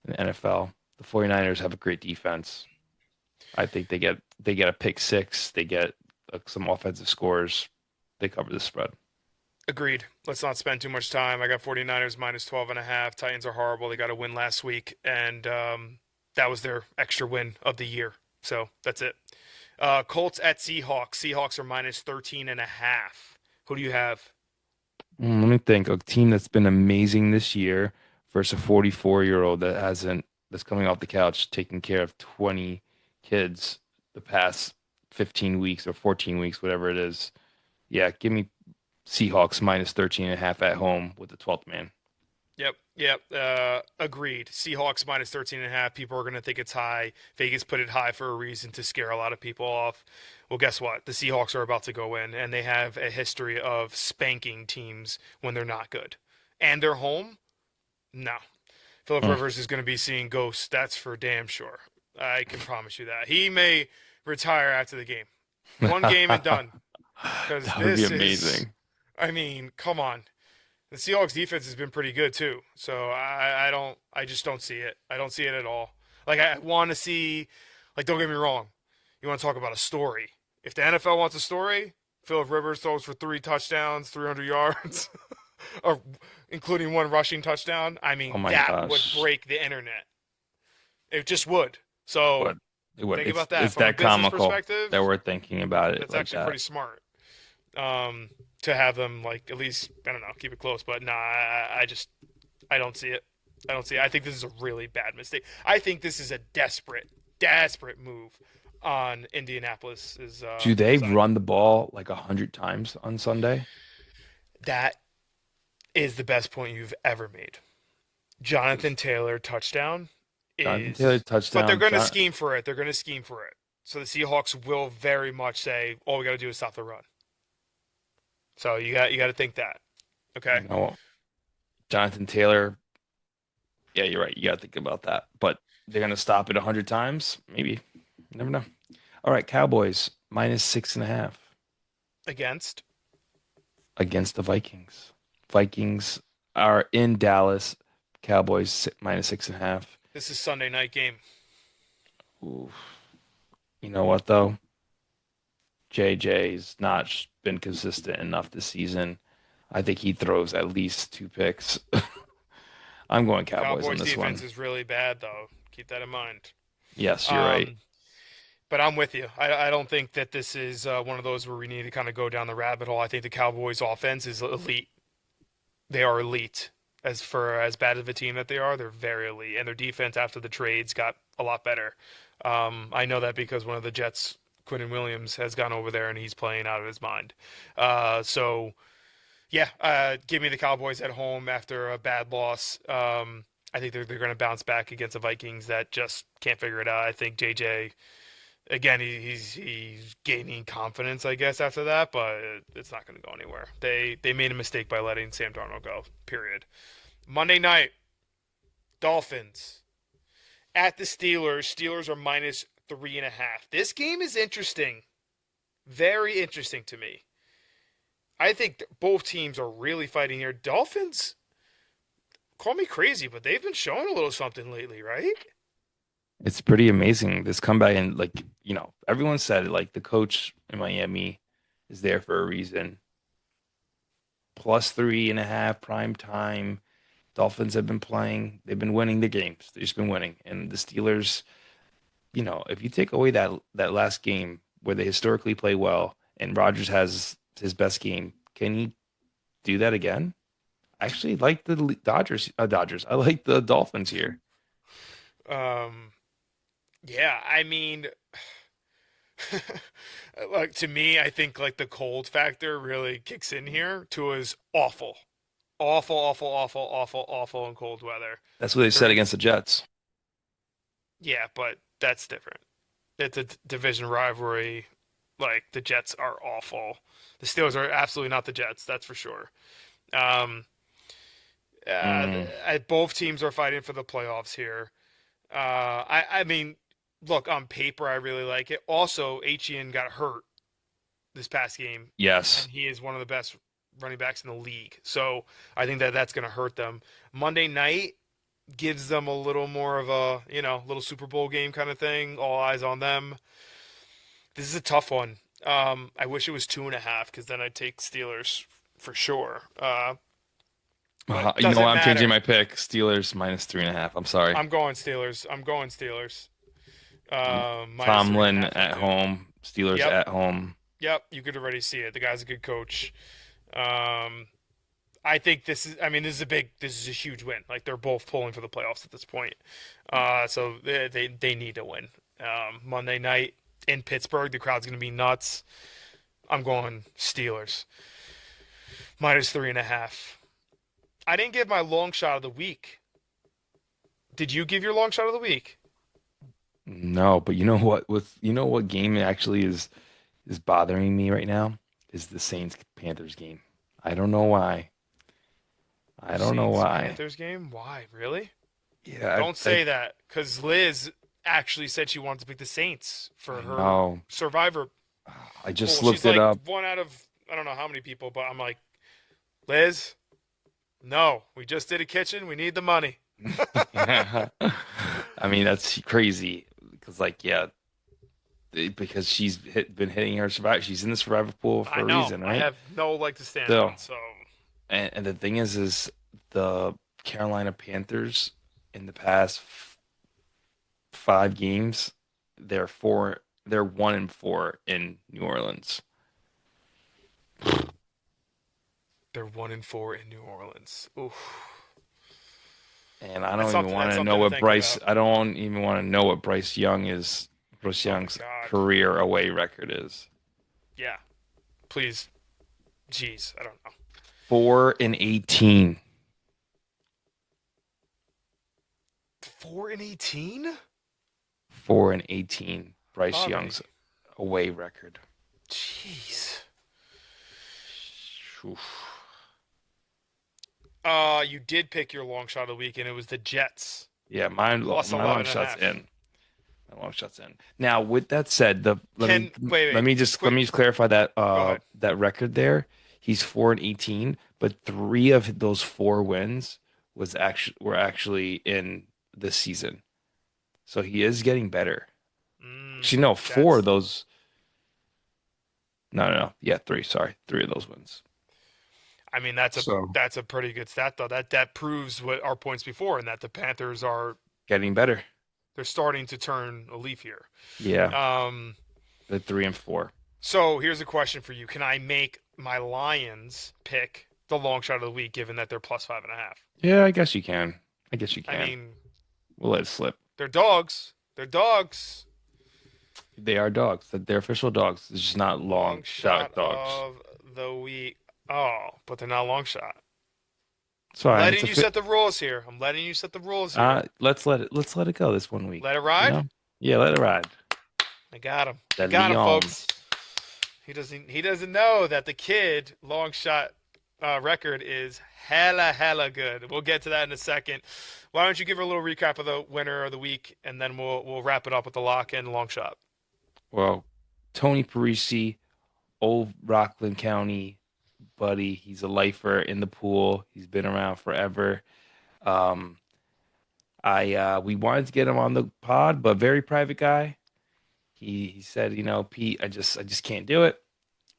in the NFL. The 49ers have a great defense. I think they get a pick six. They get some offensive scores. They cover the spread. Agreed. Let's not spend too much time. I got 49ers minus 12 and a half. Titans are horrible. They got a win last week, and that was their extra win of the year. So that's it. Colts at Seahawks. Seahawks are minus 13 and a half. Who do you have? Let me think. A team that's been amazing this year versus a 44-year-old that's coming off the couch taking care of 20 kids the past 15 weeks or 14 weeks, whatever it is. Yeah, give me Seahawks minus 13 and a half at home with the 12th man. Yep. Agreed. Seahawks minus 13 and a half. People are going to think it's high. Vegas put it high for a reason to scare a lot of people off. Well, guess what? The Seahawks are about to go in, and they have a history of spanking teams when they're not good. And they're home? No. Philip Rivers is going to be seeing ghosts. That's for damn sure. I can promise you that. He may retire after the game. One game and done. Because That would be amazing. I mean, come on. The Seahawks defense has been pretty good too. So I just don't see it. I don't see it at all. Like I want to see, like don't get me wrong. You want to talk about a story. If the NFL wants a story, Philip Rivers throws for 3 touchdowns, 300 yards, or including 1 rushing touchdown. I mean, Oh my that gosh. would break the internet. It just would. So But think about that. it's From a that business comical perspective, that we're thinking about it that's like actually that. pretty smart. To have them like at least I don't know, keep it close. But nah, I don't see it. I don't see it. I think this is a really bad mistake. I think this is a desperate move on Indianapolis's. Do they Side. run the ball like 100 times on Sunday? That is the best point you've ever made. Jonathan Taylor touchdown Jonathan is, Taylor touchdown. but they're going to scheme for it. They're going to scheme for it. So the Seahawks will very much say, "All we got to do is stop the run." So you got to think that. Okay. Jonathan Taylor. Yeah, you're right. You got to think about that. But they're going to stop it 100 times? Maybe. You never know. All right, Cowboys minus 6.5 Against. against the Vikings. Vikings are in Dallas. Cowboys minus 6.5. This is Sunday night game. Ooh. You know what, though? JJ's not been consistent enough this season. I think he throws at least 2 picks. I'm going Cowboys on this defense one. is really bad, though. Keep that in mind. Yes, you're right. But I'm with you. I don't think that this is one of those where we need to kind of go down the rabbit hole. I think the Cowboys' offense is elite. They are elite. As bad of a team that they are, they're very elite. And their defense after the trades got a lot better. I know that because one of the Jets, Quinton Williams, has gone over there and he's playing out of his mind. Give me the Cowboys at home after a bad loss. I think they're going to bounce back against the Vikings that just can't figure it out. I think JJ, again, he's gaining confidence, I guess, after that, but it's not going to go anywhere. They made a mistake by letting Sam Darnold go, period. Monday night, Dolphins at the Steelers. Steelers are minus 3.5. This game is interesting. Very interesting to me. I think both teams are really fighting here. Dolphins, call me crazy, but they've been showing a little something lately, right? It's pretty amazing this comeback, and everyone said it. Like the coach in Miami is there for a reason. Plus 3.5 prime time. Dolphins have been playing. They've been winning the games. They've just been winning, and the Steelers. if you take away that last game where they historically play well and Rodgers has his best game, can he do that again? I actually like the Dodgers. I like the Dolphins here. Um, yeah, I mean, like to me, I think like the cold factor really kicks in here. Tua is awful, awful, awful, awful, awful, awful in cold weather. That's what they said They're against the Jets. Yeah, but that's different. It's a division rivalry. Like the Jets are awful. The Steelers are absolutely not the Jets. That's for sure. Um, Mm, both teams are fighting for the playoffs here. I mean, look on paper, I really like it. Also, Etienne got hurt this past game, yes. and he is one of the best running backs in the league. So I think that that's going to hurt them. Monday night gives them a little more of a little Super Bowl game kind of thing. All eyes on them. This is a tough one. I wish it was 2.5 because then I'd take Steelers for sure. But You know doesn't what? I'm changing matter. my pick. Steelers -3.5. I'm sorry. I'm going Steelers. I'm going Steelers. Minus three and a Tomlin half. I at do. home. Steelers Yep. at home. Yep. You could already see it. The guy's a good coach. Um, I think this is. I mean, this is a big. This is a huge win. Like they're both pulling for the playoffs at this point. So they need to win. Monday night in Pittsburgh, the crowd's gonna be nuts. I'm going Steelers. -3.5. I didn't give my long shot of the week. Did you give your long shot of the week? No, but you know what? What game actually is bothering me right now is the Saints Panthers game. I don't know why. I don't know Saints why. Panthers game? Why? Really? Yeah, Don't say that, because Liz actually said she wanted to pick the Saints for I her know. Survivor I pool. just She's looked it like up. one out of I don't know how many people, but I'm like, Liz, no, we just did a kitchen. We need the money. I mean, that's crazy because, like, yeah, because been hitting her survivor. She's in the survivor pool for I a know. reason, I right? have no leg to stand So, on. So and the thing is the Carolina Panthers in the past 5 games, they're 1-4 in New Orleans. they're 1-4 in New Orleans. Oof. And I That's don't even something. want That's to know something to what think about. I don't even want to know what Bryce Oh my Young's God. career away record is. Yeah. Please. Jeez. I don't know. 4-18. 4-18. 4-18. Bryce Bobby. Young's away record. Jeez. Oof. You did pick your long shot of the week, and it was the Jets. Yeah, my Plus my 11 long and a shot's half. in. My long shot's in. Now, with that said, Wait, let me just quick. clarify that Go ahead. that record there. He's 4-18, but 3 of those 4 wins were actually in this season. So he is getting better. Actually, no, 4 of That's those. No. Yeah, 3. Sorry, 3 of those wins. I mean, that's a So that's a pretty good stat though. That proves what our points before, and that the Panthers getting better. they're starting to turn a leaf here. Yeah, Um, the 3 and 4. so here's a question for you: can I make my Lions pick the long shot of the week, given that they're +5.5? Yeah, I guess you can. I guess you I can. mean, We'll let it slip. they're dogs. They're dogs. They are dogs. They're official dogs. It's just not long shot dogs. of the week. Oh, but they're not long shot. It's fine. Letting you set the rules here. I'm letting you set the rules here. Let's let it go this one week. Let it ride. You know? Yeah, let it ride. I got him. The I got him, Lions. folks. He doesn't know that the kid long shot record is hella good. We'll get to that in a second. Why don't you give her a little recap of the winner of the week, and then we'll wrap it up with the lock and long shot. Well, Tony Parisi, old Rockland County buddy. He's a lifer in the pool. He's been around forever. Um, we wanted to get him on the pod, but very private guy. He said, Pete, I just can't do it.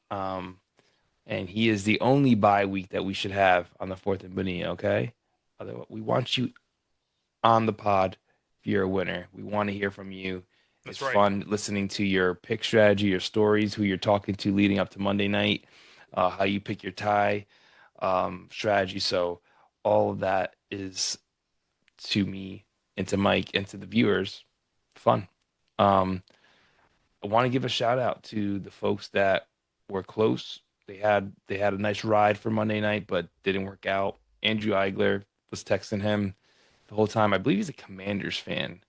And he is the only bye week that we should have on the Fourth and Bonilla, okay? We want you on the pod if you're a winner. We want to hear from you. That's It's right. fun listening to your pick strategy, your stories, who you're talking to leading up to Monday night, how you pick your tie strategy. So all of that is to me and to Mike and to the viewers fun. Um, I want to give a shout out to the folks that were close. They had a nice ride for Monday night, but didn't work out. Andrew Eigler was texting him the whole time. I believe he's a Commanders fan.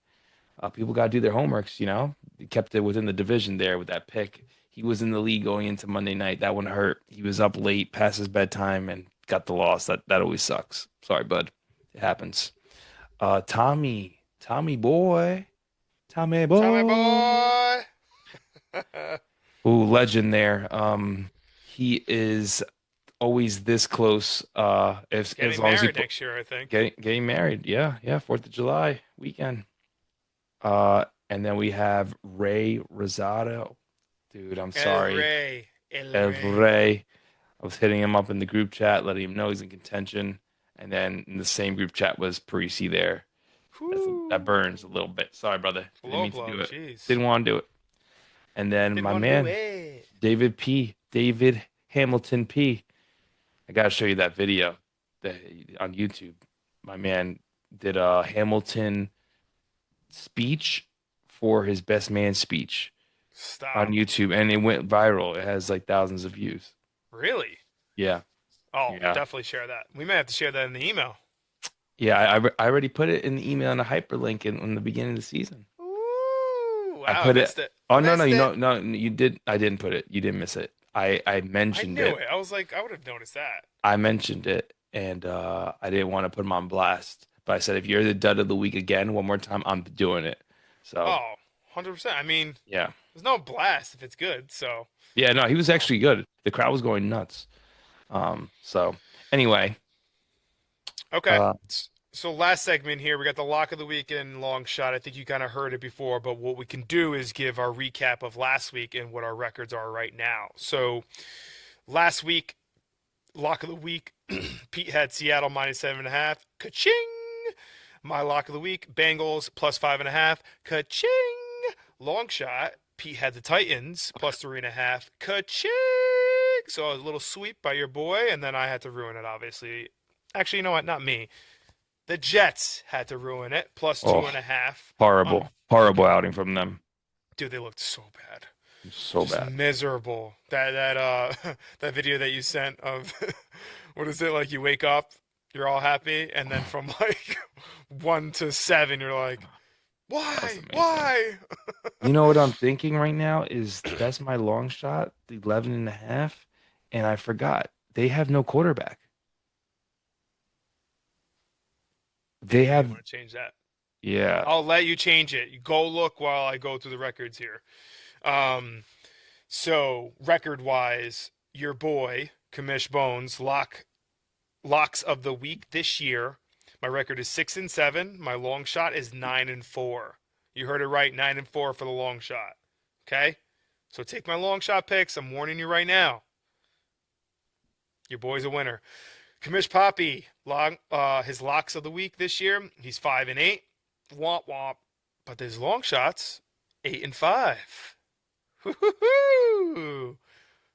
People got to do their homeworks, you know. He kept it within the division there with that pick. He was in the league going into Monday night. That one hurt. He was up late past his bedtime and got the loss. That always sucks. Sorry, bud. It happens. Tommy boy, Tommy Tell my boy. boy. Ooh, legend there. He is always this close. If as Getting long as he married next year, I think. getting married, yeah, yeah, 4th of July weekend. And then we have Ray Rosado. Dude, I'm El sorry. Rey. El El Rey. Ray. I was hitting him up in the group chat, letting him know he's in contention. And then in the same group chat was Parisi there. That Whew. burns a little bit. Sorry, brother. Didn't Low mean to blow. do it. Jeez. Didn't want to do it. And then Didn't my want to do man, it. David Hamilton P. I gotta show you that video that on YouTube. My man did a Hamilton speech for his best man speech on Stop. YouTube, and it went viral. It has like thousands of views. Really? Yeah, Oh, yeah, definitely share that. We may have to share that in the email. yeah. I already put it in the email and a hyperlink in the beginning of the season. Ooh, I wow, I put it. missed it. Oh no, no, Missed you it. know, no, you did. I didn't put it. You didn't miss it. I I mentioned knew it. it. I was like, I would have noticed that. I mentioned it, and I didn't want to put him on blast. But I said, if you're the dud of the week again, one more time, I'm doing it. So Oh, 100%. I mean, yeah, there's no blast if it's good, so. yeah. No, he was actually good. The crowd was going nuts. So anyway, Okay. uh, So last segment here, we got the lock of the week and long shot. I think you kind of heard it before, but what we can do is give our recap of last week and what our records are right now. So last week, lock of the week, Pete had Seattle -7.5. Ka-ching! My lock of the week, Bengals +5.5. Ka-ching! Long shot, Pete had the Titans +3.5. Ka-ching! So a little sweep by your boy, and then I had to ruin it, obviously. Actually, you know what? Not me. The Jets had to ruin it, oh, +2.5. horrible outing from them. Dude, they looked so bad. So Just bad. miserable. That that video that you sent of what is it, like you wake up, you're all happy, and then from like 1 to 7, you're like, That was why? amazing. Why? You know what I'm thinking right now is that's my long shot, the 11.5, and I forgot they have no quarterback. They You have, want to change that? yeah. I'll let you change it. You go look while I go through the records here. Um, so record wise, your boy, Kamish Bones, locks of the week this year. My record is 6-7. My long shot is 9-4. You heard it right, 9-4 for the long shot. Okay? So take my long shot picks. I'm warning you right now. Your boy's a winner. Kamish Poppy, his locks of the week this year, he's 5-8. Womp womp. But his long shots, 8-5. Hoo-hoo-hoo.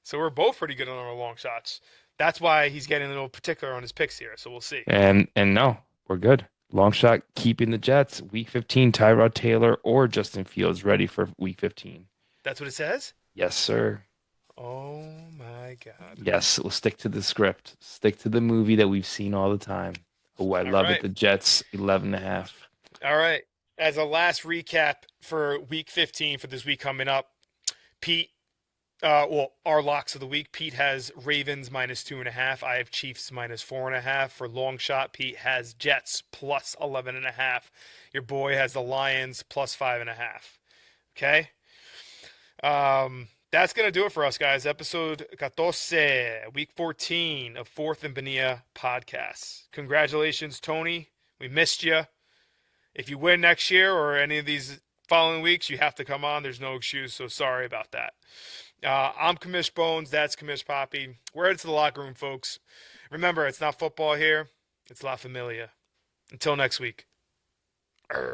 So we're both pretty good on our long shots. That's why he's getting a little particular on his picks here. So we'll see. And no, we're good. Long shot keeping the Jets. Week 15, Tyrod Taylor or Justin Fields ready for week 15. That's what it says? Yes, sir. Oh my God. Yes, we'll stick to the script. Stick to the movie that we've seen all the time. Oh, I All love right. it. The Jets, 11.5. All right. As a last recap for week 15 for this week coming up, Pete, our locks of the week. Pete has Ravens -2.5. I have Chiefs -4.5. For long shot, Pete has Jets +11.5. Your boy has the Lions +5.5. Okay. That's going to do it for us, guys. Episode Catorce, week 14 of Fourth and Bonilla podcast. Congratulations, Tony. We missed you. If you win next year or any of these following weeks, you have to come on. There's no excuse, so sorry about that. I'm Kamish Bones. That's Kamish Poppy. We're headed to the locker room, folks. Remember, it's not football here. It's La Familia. Until next week.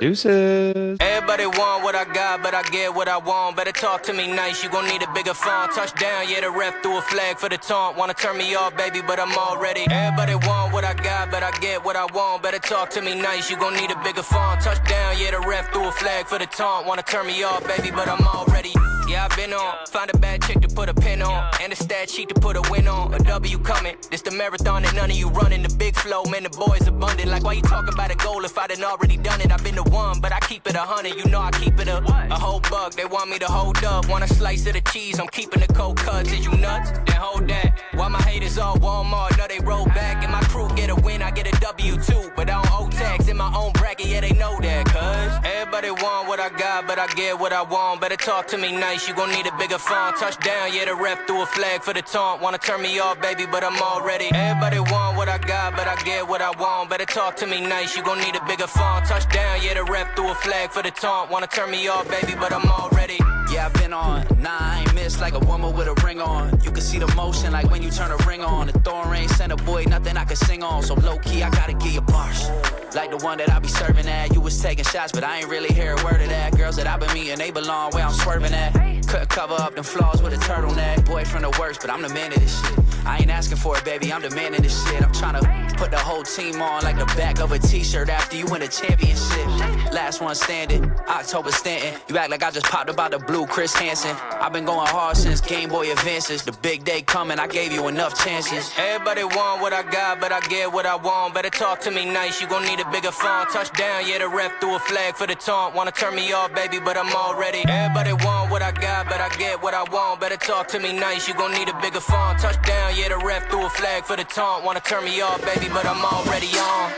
Deuces. Everybody want what I got, but I get what I want. Better talk to me nice, you gon' need a bigger font. Touchdown, yeah, the ref threw a flag for the taunt. Wanna turn me off, baby, but I'm all ready. Everybody want what I got, but I get what I want. Better talk to me nice, you gon' need a bigger font. Touchdown, yeah, the ref threw a flag for the taunt. Wanna turn me off, baby, but I'm all ready. Yeah, I've been on. Find a bad chick to put a pin on. And a stat sheet to put a win on. A W coming. This the marathon that none of you running. The big flow, man, the boys abundant. Like, why you talk about a goal if I done already done it? I've been the one, but I keep it 100. You know I keep it a whole buck. They want me to hold up. Want a slice of the cheese, I'm keeping the cold cuts. Is you nuts? Then hold that. Why my haters all Walmart? No, they roll back. And my crew get a win, I get a W too. But I don't owe tax in my own bracket, yeah, they know that. Cause everybody want what I got, but I get what I want. Better talk to me nice, you gon' need a bigger font. Touchdown, yeah, the ref threw a flag for the taunt. Wanna turn me off, baby, but I'm all ready. Everybody want what I got, but I get what I want. Better talk to me nice, you gon' need a bigger font. Touchdown, yeah, the ref threw a flag for the taunt. Wanna turn me off, baby, but I'm all ready. Yeah, I've been on 9 missed like a woman with a ring on. You can see the motion like when you turn a ring on. The thorn rain sent a boy, nothing I can sing on. So low key, I gotta get your bars. Like the one that I be serving at. You was taking shots, but I ain't really hear a word of that. Girls that I been meeting, they belong where I'm swerving at. Couldn't cover up them flaws with a turtleneck. Boy from the worst, but I'm the man of this shit. I ain't asking for it, baby, I'm demanding this shit. I'm tryna put the whole team on like the back of a t-shirt after you win a championship. Last one standing, October Stanton. You act like I just popped about the blue Chris Hansen. I've been going hard since Game Boy Advances. The big day coming, I gave you enough chances. Everybody want what I got, but I get what I want. Better talk to me nice, you gon' need a bigger font. Touchdown, yeah, the ref threw a flag for the taunt. Wanna turn me off, baby, but I'm all ready. Everybody want what I got, but I get what I want. Better talk to me nice, you gon' need a bigger font. Touchdown, yeah, the ref threw a flag for the taunt. Wanna turn me off, baby, but I'm already on.